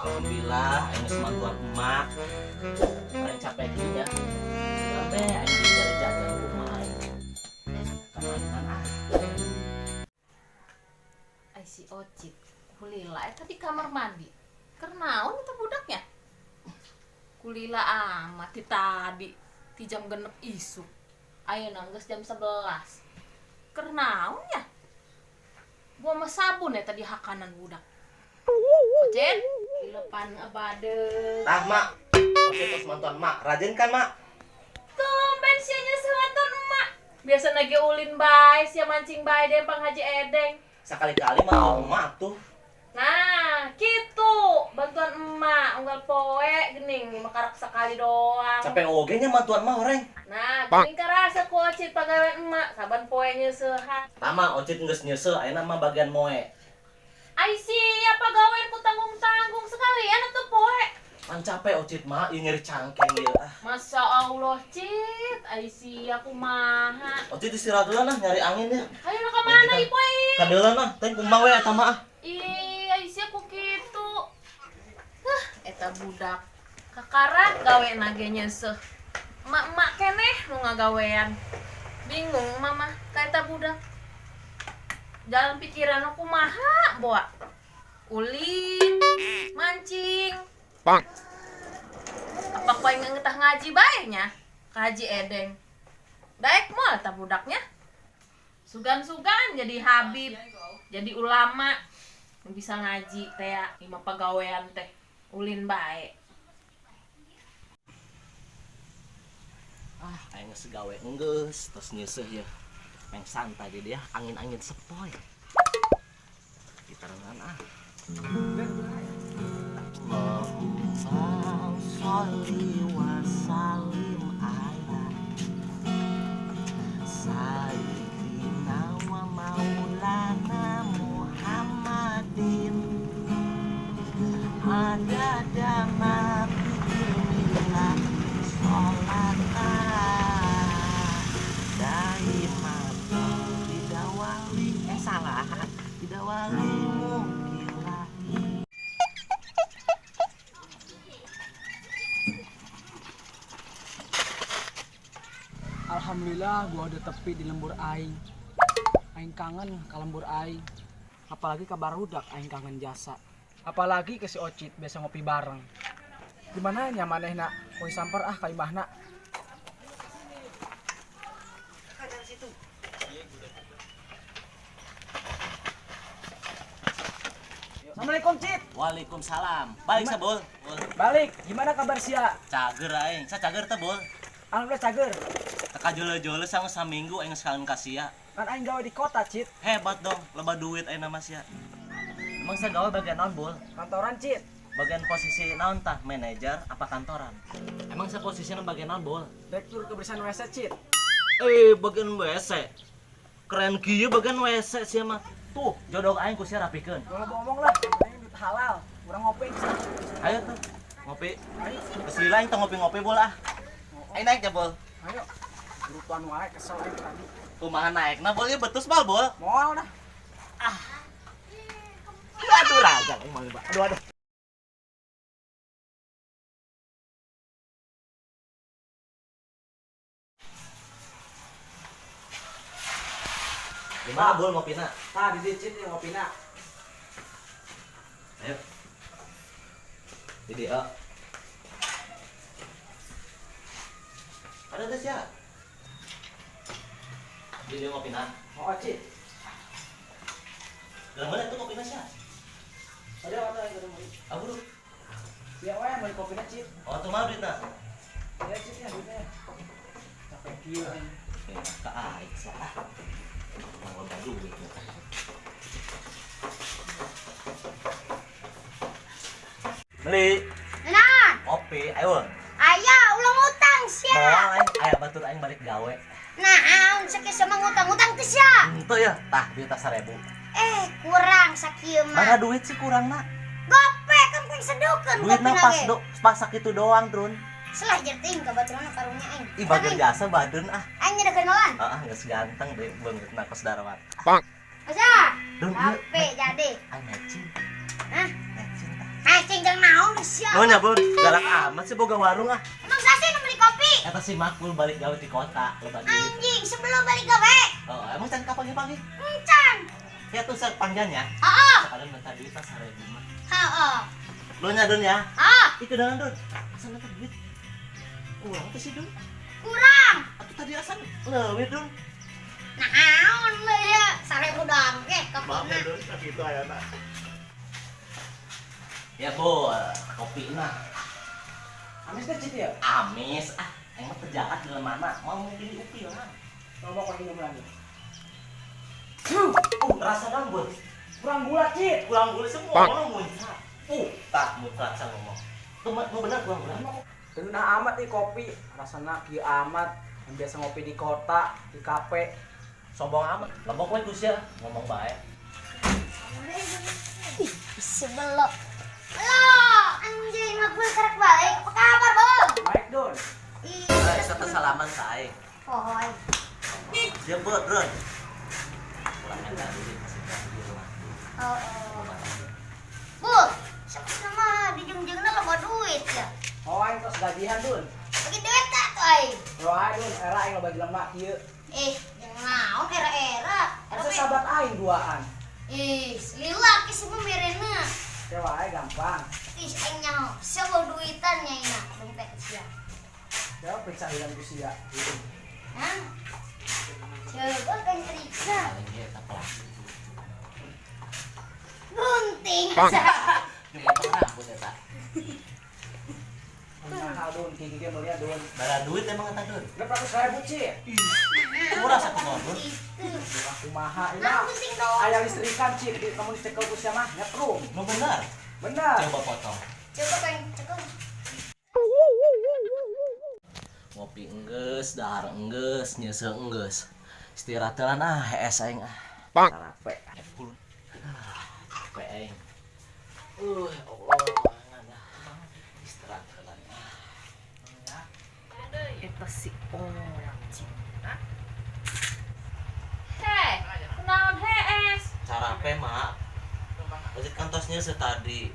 Alhamdulillah, ini semangat emak. Paling capek gini ya. Sampai ini dari jalan rumah ini. Kemana? Ai si Ocit, kulila eta di kamar mandi. Kernaon eta budaknya? Kulila amat ti tadi, ti jam genep isuk. Ayeuna geus jam 11. Kernaon ya? Gua mah sabun eta di hakanan budak. Ocit, dilepan abade. Tah, Mak. Oke, terus mantuan Mak. Rajin kan, Mak? Tumben sianya sewatan emak. Biasa nage ulin bae, sia mancing bae deh Pang Haji Edeng. Sekali-kali mah emak tuh. Nah, gitu. Bantuan emak, unggal poe gening makarak sekali doang. Sampai oge nya mantuan Mak orang. Nah, gening karasa ku Ocit pagawean emak, saban poe nyeusehan. Tama, Ocit geus nyeuseul, ayeuna mah bagian moe. Ai siapa gawean ku tanggung-tanggung sekalian atuh poe. Kan capek Ocit mah, ieu ngeri cangkeng ieu. Masya Allah, Cit. Ai sia kumaha. Ocit istirahat dulu nah, nyari angin ya. Ayo ka mana ieu poe? Kadeuleuh nah, teh kumaha we eta mah. Ih, ai sia ku kitu. Eta budak kakarak gawe nage nyeuseuh. Emak-emak keneh nu ngagawean. Bingung mama ka eta budak. Dalam pikiran aku maha boa. Ulin, mancing. Bang. Apa kau yang ngetah ngaji bae nya? Ka Haji Edeng. Daek moal eta budaknya. Sugan-sugan jadi habib, jadi ulama. Bisa ngaji teh ya, lima pagawean teh. Ulin bae. Aing geus gawe enggeus, tos nyeuseut ya. Meng santai jadi ya, angin-angin sepoi. Ditarengan Allahumma sholli wa sallim ala sayyidina wa maulana Muhammadin adada ma fi ilmillah sholatan daimatan didawali salah didawali mukilah. Alhamdulillah gua udah tepi di lembur aing. Aing kangen ka lembur aing. Apalagi ka barudak aing kangen jasa. Apalagi ke si Ocit biasa ngopi bareng. Gimana nya manehna poe samper ka imahna. Assalamualaikum Cit. Waalaikumsalam. Balik sa Bol. Balik. Gimana kabar sia? Cager aing. Sa cager teh Bol. Alhamdulillah cager. Teka jole-jole sang saminggu aing sekalian kasia. Kan aing gawe di kota Cit. Hebat dong, loba duit aing nama sia. Emang saya gawe bagian naon, Bol? Kantoran Cit. Bagian posisi naon tah? Manajer apa kantoran? Emang saya posisinya bagian naon, Bol? Direktur kebersihan WC Cit. Bagian WC. Keren kieu bagian WC sia mah. Tuh, jodoh aing ku sia rapikeun. Gua ngomong lah, yang penting duit halal. Kurang ngopi. Ayo tuh, ngopi. Ayo. Geus lila aing teh ngopi-ngopi Bol ah. Aing naik ya, Bol. Ayo. Grupan wae kesel aing tadi. Kumaha naekna Bol ieu betus Bol, Bol. Moal dah. Aduh raga aing mah. Aduh. Gimana Bol ngopina? Tah di Cit yang ngopina. Ayo. Jadi ya. Ada tes ya? Jadi ngopina. Oh Cit. Dalam mana tuh ngopina sih? Ada apa yang ketemu? Aku dulu. Ya wae mau kopina Cit. Oh tuh mau duitna. Ya Cit ya duitnya. Capek kieu aing. Ka aing salah. Mau duit. Beli Nah, kopi, ayo. ayah ulang utang sia. Moal aing aya batur aing balik gawe. Nah, sakit sama ngutang-ngutang teh sia. Henteu ya, tah duit 1000. Kurang sakieu Mana mah. duit sih kurang nak? Gope kan kuing sedukeun Duitna kopina pas ge. pas sakitu doang, Trun. Selah jerting kebetulan karungnya aing. Ih bager jasa badun ah. Aing ada kenalan. Geus ganteng deh banget na kos darawat. Masa? Dun Hape jadi. ai matching. Hah? Matching tah. Matching jeung naon sia. Nu nya bun, galak amat sih boga warung ah. Emang sasi nu beli kopi? Eta si makul balik gawe di kota, loba duit. Anjing sebelum balik gawe. Oh, emang can kapagi-pagi? Encan. Ya tuh panjangnya. Heeh. Sekalian minta duit pas 1000 mah. Heeh. Lu nya Dun ya. Ah, Itu dengan Dun. Asal minta duit. Urang teh si Dun. kurang. Atuh tadi asal leuwih Dun. Naon we ya? 1000 doang ge Maaf ya kopina. Dun, sakitu ayana. Ya Bu, kopi nah. Amis teh Cit ya? Amis ah, emang terjahat di mana? Mau pilih upi lah. Coba kau minum lagi. Rasa gambut. Kurang gula Cit. Kurang gula semua orang muncrat. Tak muncrat saya ngomong. Tuh mau benar kurang gula. Tengah amat nih kopi, rasanya kieu amat. Yang biasa ngopi di kota, di kafe. Sombong amat. Ngomong kowe Gus ya, ngomong baik. Ih, sebelum. Halo, anjing ngabul karek balik. Apa kabar, Bang? Baik Don. Ih, Satu salaman saya. Hoy. Jemput, Bro. Pulang yang tadi masih di rumah. Oh. Bu, siapa nama di jeng-jengna loba duit ya? Oh, aing tos gajian Don. Bagi duit tak tuh ai? Bro aing Don, era aing lo bagi lemak kieu. Yang naon era-era. Asa sahabat aing duaan. Lila ki semua merena. Dewa aing gampang. Ih, aing nyaho. Sewa duitan nya ina dompet sia. Dewa periksa hilang ku sia. Hah? Coba kan periksa. Paling dia tak pelaku. Gunting. Cuma rambut ya tak. Mahal Don, kini dia melihat Don. Bala duit emang kata Dun. 500.000 Cit. Murah satu Dun. Aku mahal Nah, ini. gunting doang. Ayah listrikan Cit, kamu dicekel ku sia mah nyetrum. Mau benar. Benar. Coba potong. Coba kan cekel. Ngopi enggeus, dahar enggeus, nyeuseung enggeus. Istirahat teulan ah, hees aing ah. Sarape. Pulun. Capek aing. Allah, ngana. Istirahat teulan ah. Eta si Ocit. Heh, kenaon hees? Sarape mak. Ojek kantosnya setadi.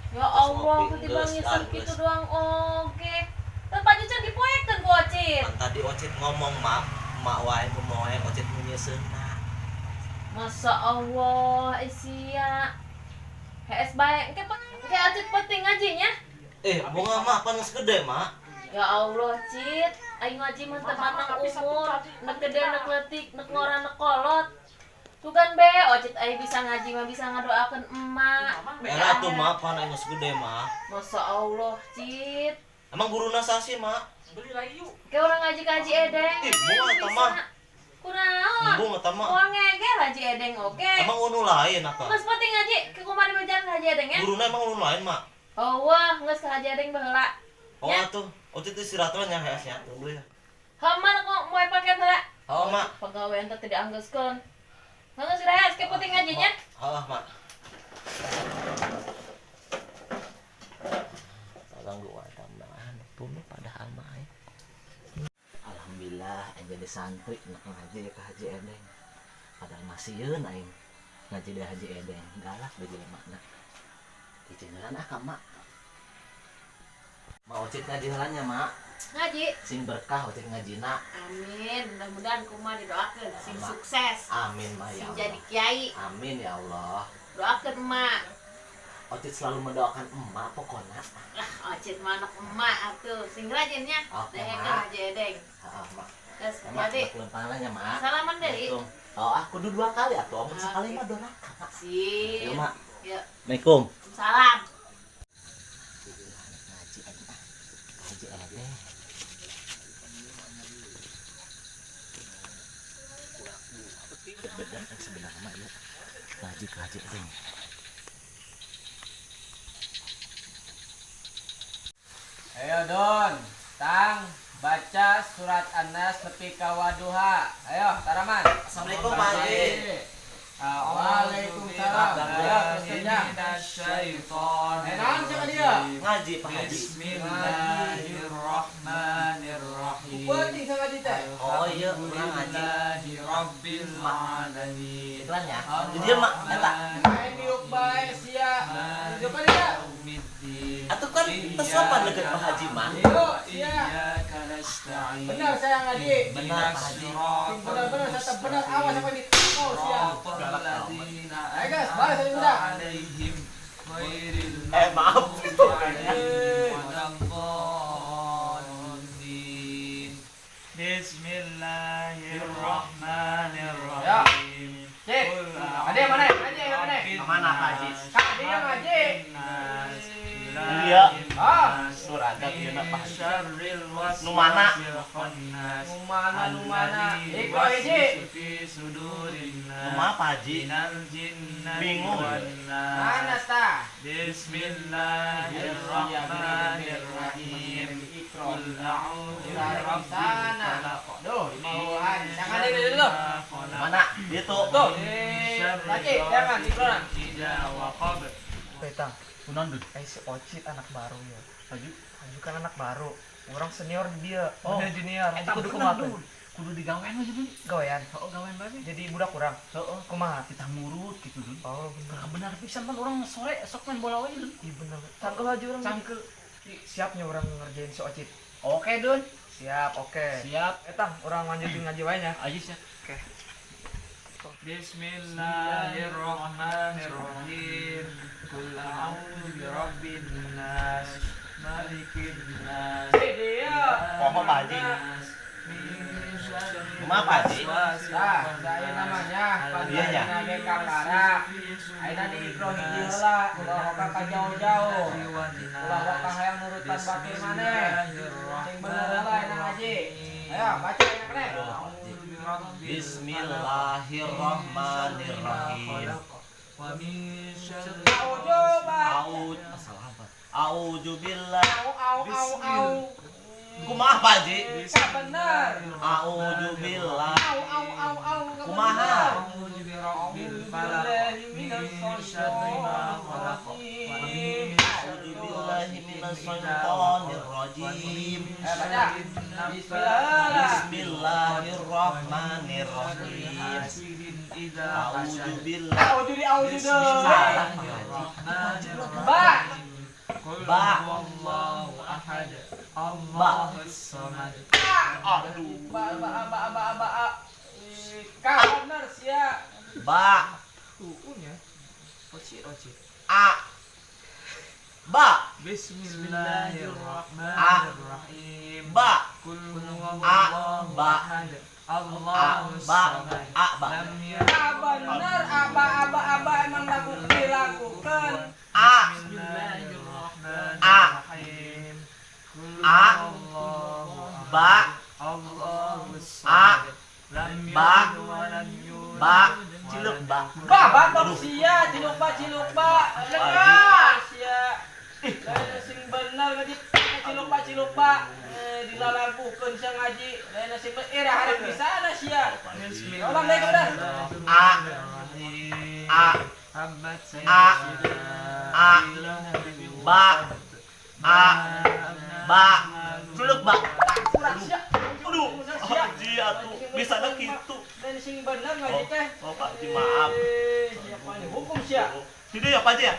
Ya Allah, Ngopi, ketimbang geus, ngisep geus. gitu doang oke. Tempat cuci dipoekeun ku Ocit. Kan tadi Ocit ngomong mak wae mau Ocit nyeuseuna. Masa Allah, sia. Hees bae, engke Ocit penting ngajinya. Bunga mak panas gede mak. Ya Allah, Cit. Aing ngaji mah teu matang umur, nek gede nek leutik, nek ngora nek kolot. Tugan be, Ocit ai bisa ngaji mah bisa ngadoakeun emak. Era tuh mak pan geus gede mak. Masa Allah, Cit. Emang guruna sasi mak? Kayak orang ngaji ke Haji Edeng. Bunga eta mah. Kunaon? Bunga eta mah. Uang ngeger Haji Edeng oke. Emang unu lain apa? Geus penting ngaji ke kumaha bejan ke Haji Edeng ya? Guruna emang unu lain mak. Oh wah, geus ke Haji Edeng baheula. Oh Ya. atuh, Ocit istirahat we nya heasnya tunggu ya. Haman kok moe pakeun heula. Oh mak. Pagawean teh teu dianggeuskeun. Geus reas ke penting ngajinya. Heeh mak. Ganggu tambahan tunu padahal mah. Alhamdulillah aing jadi santri nak ngaji ka Haji Edeng. Padahal masih yeun aing ngaji di Haji Edeng. Galak di jelemana. Dicengeran ah ka mak. Mau Ocit ngaji heulanya mak. Ngaji. Sing berkah Ocit ngajina. Amin, mudah-mudahan kumaha didoakeun sing Amin. sukses. Amin ma ya Sing Allah. jadi kiai. Amin ya Allah. Doakeun emak. Ocit selalu mendoakan emak pokoknya. Lah, Ocit mah anak emak atuh. Sing rajinnya. Oke, Dehekeun Mak. Haji Edeng. Heeh mak. Geus Emak jadi. belum pangalanya mak. Salaman deui. Assalamualaikum. Oh aku kudu 2 kali atuh, amun sekali mah doraka mak. Sip. Ayo mak. Ya, Assalamualaikum. salam. Ngaji aja. Haji Edeng. Beda yang sebenarnya mah ya. Ngaji ke Haji Edeng. Ayo Don, Tang, baca surat An-Nas nepi ka Waduha. Ayo, Taraman. Assalamualaikum Pak Haji. Waalaikumsalam. Ya, pastinya. Enak siapa dia? Ngaji Pak Haji. Bismillahirrahmanirrahim. Penting sama kita. Oh iya, urang ngaji. Rabbil alamin. Iklan ya. Jadi dia mak eta. Main diuk bae sia. Diuk kan dia. Atuh kan tesopan deket Pak Haji mah. Yuk, sia. Iyyaka nasta'in. Benar saya ngaji. Benar Pak Haji. Benar-benar saya benar awas apa ini. Oh, sia. Alladzina Ayo guys, balas tadi udah. alaihim ghairil Maaf itu. waladdallin. Bismillahirrahmanirrahim. Cek. Ada yang mana? Ngaji yang mana? Mana Pak Haji? Kak, dia ngaji. Iya. Ah. Suragat ieu na Pak Haji. Syarril waswasil Nu mana? khannas. Nu mana? Alladzi Iko hiji. yuwaswisu fi sudurin nas. Kumaha Pak Haji? Minal jinnati Bingung. wan nas. Mana sta? Bismillahirrahmanirrahim. Qul a'udzu birabbil falaq. Duh, mauan. Jangan ini dulu. Mana? Itu. Tuh. Lagi, jangan iklan. Wa qab. Petang. Kunon dud. Si Ocit anak baru ya. Aju kan anak baru. Orang senior dia. Oh, junior. Eta Kudu bener, kumaha? Dud. Kudu digawean aja dulu. Gawean. Oh, gawean bae. Jadi budak kurang. Heeh. Kumaha? Kita ngurut gitu dulu. Oh, bener. Benar pisan pan orang sore sok main bola we dulu. Iya bener. Cangkel aja orang. Cangkel. Siapnya orang ngerjain si Ocit. Oke, Dun. Siap, oke. Siap. Etang, orang lanjutin ngaji wae nya. Ayo siap. Oke. Bismillahirrahmanirrahim. Qul a'udzu birabbin nas, malikin nas. Dia. Poho Pak Haji. Kumaha Pak Haji? Nah, saya namanya Iya, ya. Panjang Nage Kakara. Aina di ikro hiji heula, ulah hoka ka jauh-jauh. Ulah hoka hayang nurutan batur maneh. Sing bener heula aina ngaji. Ayo, baca aina keneh. Bismillahirrahmanirrahim. Wa min syarri A'udzu billahi. Au. Kumaha Pak Haji? Ka bener. A'udzu billahi. Au. Kumaha? a'udzu birabbil falaq min syarri ma khalaq wa min A'udzu billahi minasy syaithanir rajim. Baca. Bismillah. Bismillahirrahmanirrahim. hasidin idza A'udzu billahi. Auzu Salah Pak Haji. Ba. Qul Ba. huwallahu ahad. Allahus samad. Aduh. Ba. Ka bener sia. Ba. Unya. Ocit. A. Ba. Bismillahirrahmanirrahim. Ba. Qul A. huwallahu Ba. ahad. A. Allahus Ba. samad. A. Ba. Lam Ka bener aba emang dilakukan. A. Bismillahirrahmanirrahim. Qul A. huwallahu ahad. Ba. Allahus A. samad. Lam Ba. yalid wa lam yulad. Ba. Ciluk ba. Batok sia, ciluk ba. Lengar sia. Lain sing bener ngaji ciluk ba. Dilalagukeun sia ngaji. Lain sing era hari pisana sia. Tolong deh udah. A. A. Hambat A. A. Ba. A. Ba. Ciluk ba. Kurang sia. Aduh. Haji atuh bisa na kitu. Lain sing bener ngaji teh. Oh Pak Haji maaf. Siapa ini hukum sia? Jadi ya Pak Haji ya?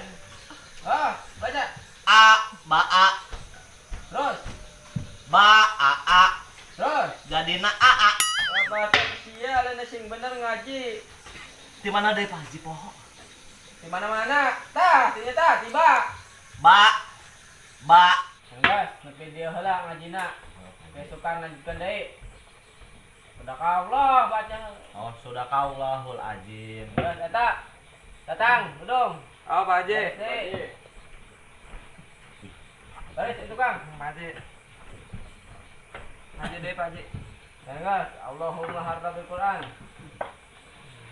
Baca. A. Ba. A. Terus. Ba. A. A. Terus. Jadina A. A. Batok sia lain sing bener ngaji. Di mana deh Pak Haji poho? Di mana-mana. Tah, ternyata tiba. Ba. Ba. Enggak, nepi dia heula ngajina. Besokan lanjutkan deui. Sadaqallah baca. Oh, sadaqallahul azim. Terus eta. Datang, dudung. Oh, Pak Haji. Baris itu Kang. Pak Haji. Haji deh, Pak Haji. Enggak, Allahumma harta bil Quran.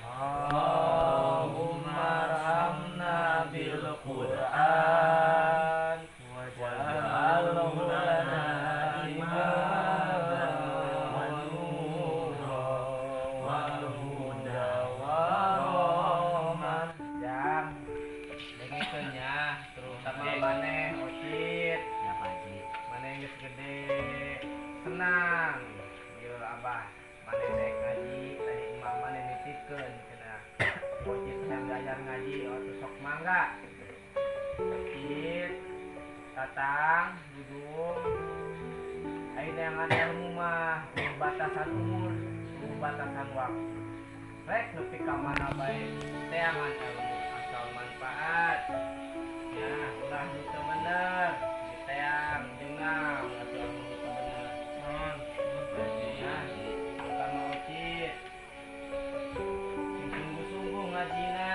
Allahumma arhamna bil Quran. Waj'alhu lana imaman wa nuran wa hudan wa tenang. Yo abah, mana naik ngaji, tadi imam mana nitipkeun cenah. Ocit sedang belajar ngaji, waktu sok mangga. Ocit, Tatang, duduk. Aina yang ada ilmu mah, batasan umur, batasan waktu. Rek nepi ka mana bae, teangan ilmu asal manfaat. Ya, ulah nu teu bener, diteang jengang atuh ilmu nu teu bener. Nah, bukan mau Ocit. Sing sungguh-sungguh ngajina.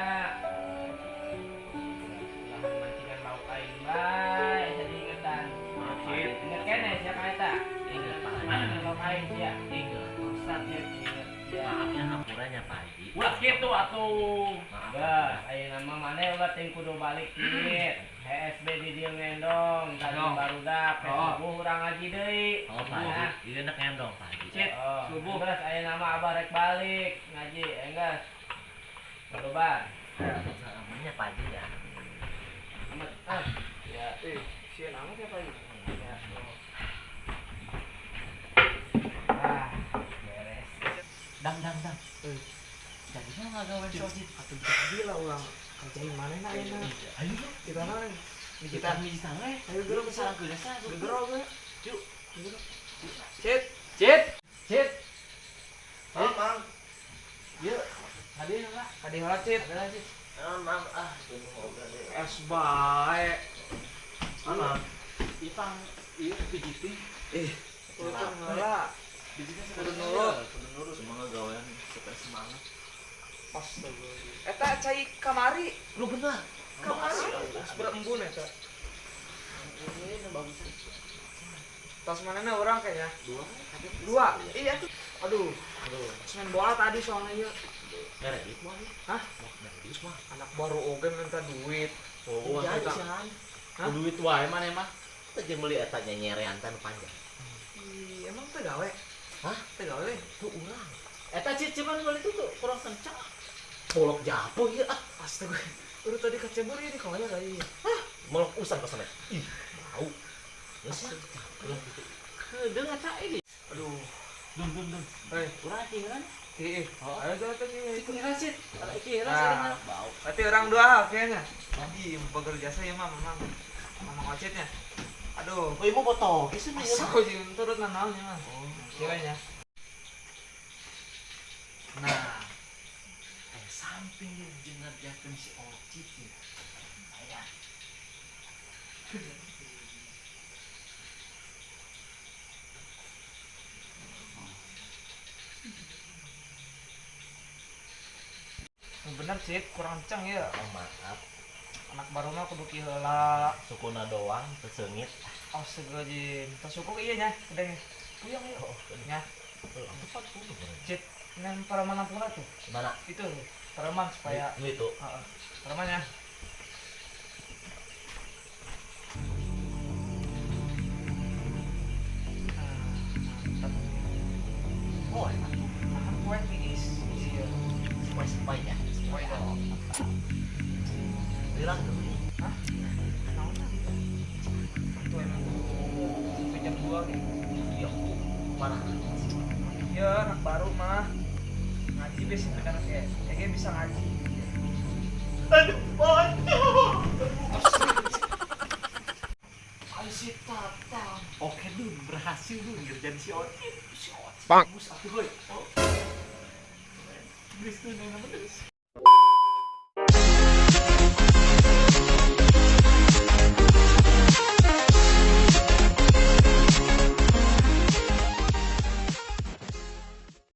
Ulah mancingan lauk aing bae jadi ingetan. Ocit, inget kene sia ka eta. Ingat Pak Haji. Lauk aing sia. Ingat. Ustaz Cit inget. Ya. Maafnya hampuranya Pak Haji. Ulah kitu atuh. Maaf. Bah, ayeuna mah maneh ulah teh kudu balik Cit. HSB di dieu ngendong, tadi Oh. barudak, Oh. subuh urang ngaji deui. Oh Pak Haji, ini enak ngendong Pak Haji. Cit, subuh geus ayeuna mah abah rek balik ngaji, enggas. Barubar. Namanya Pak Haji ya. Amat. Ah. Ya. Sieun amat ya Pak. Ya. Ah, beres. Dang. Jadinya nggak gawe Ocit. Atuh bisa gila ulang. Kerjain mana nak enak. Ayo Kita mana? kita mijitan we. Ayo gerak ke sana. Geus asa. Gerak ge. Yuk. Cit. Cit. Oh, Mang. Yuk. Hadir lah. Hadi heula Cit. Ada lagi. Mam, tunggu ngobrol deh. Es bae. Mana? Ipang, iya pijitin. Turun heula. Pijitin Kudu nurut. Kudu nurut. Semangat gawean supaya semangat. Astagfirullah. Eta cai kamari. Lu benar. Kamari. Seberapa embun eta? Ini bagus. Tas manana orang kayaknya? Dua. Iya tuh. Aduh. Main bola tadi soalnya. Meredit mah. Hah? Meredit mah. Anak baru oge minta duit. Oh, Iya, eta. Hah? Duit wae mana mah? Teh jeung meuli eta nyerean tan panjang. Ih, emang teh gawe? Hah? Teh gawe? Tuh urang. Eta cuman meuli tuh kurang kencang. Bolok japo ieu ah. Astaga. Udah tadi kecebur ini kawanya tadi. Melok usang ka sana. Ih, bau. Geus ya. Ulah gitu. Kedeung eta ini. Aduh. Dun. Hei, Urang tinggal. ih. Ayo kita tadi. Kira sih. Kalau kira Ah. bau. Berarti orang dua hal kayaknya. Ih, bekerja saya mah memang. Memang ocitnya. Aduh. Oh, ibu foto. Kisu nih. Asal sih turut nanalnya mah. Kiranya. Nah, samping jeung ngerjakeun si Ocit ya. Aya. Bener Cit, kurang kenceng ya. Oh, maaf. Anak baru mah kudu kieu heula. Sukuna doang teu seungit. Astagfirullahaladzim. Tas suku ieu nya, gedeng. Puyeng ieu. Nya, Tepat kudu. Cit, ngan paraman ampura tuh. Mana? Itu paraman supaya Nu itu. heeh. Paraman ya. Oh, enak. Makan kue tiis. Iya. Sepoi ya. Kue dah. Bilang tuh. Hah? Naon tadi? Itu emang sampai jam 2 nih. Iya. Mana? Iya, anak baru mah. Ngaji bes bener kayak. Kayak bisa ngaji. Aduh, pocong. Si Tatang. Oke, Dun, berhasil Dun ngerjain si Ocit. Bagus atuh heuy. Geus tuh neuna bener.